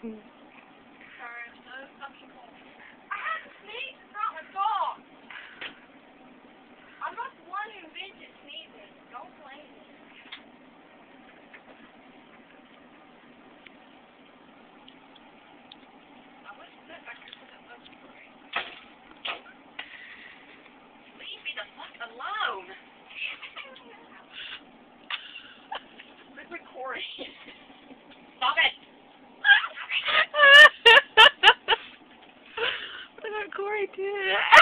Karen, so fucking cold. I had to sneeze. It's not my fault. I'm not the one who invented sneezing. Don't blame me. I wish that I could put it up for me. Leave me the fuck alone. Quit recording. Stop it. Look what Corey did.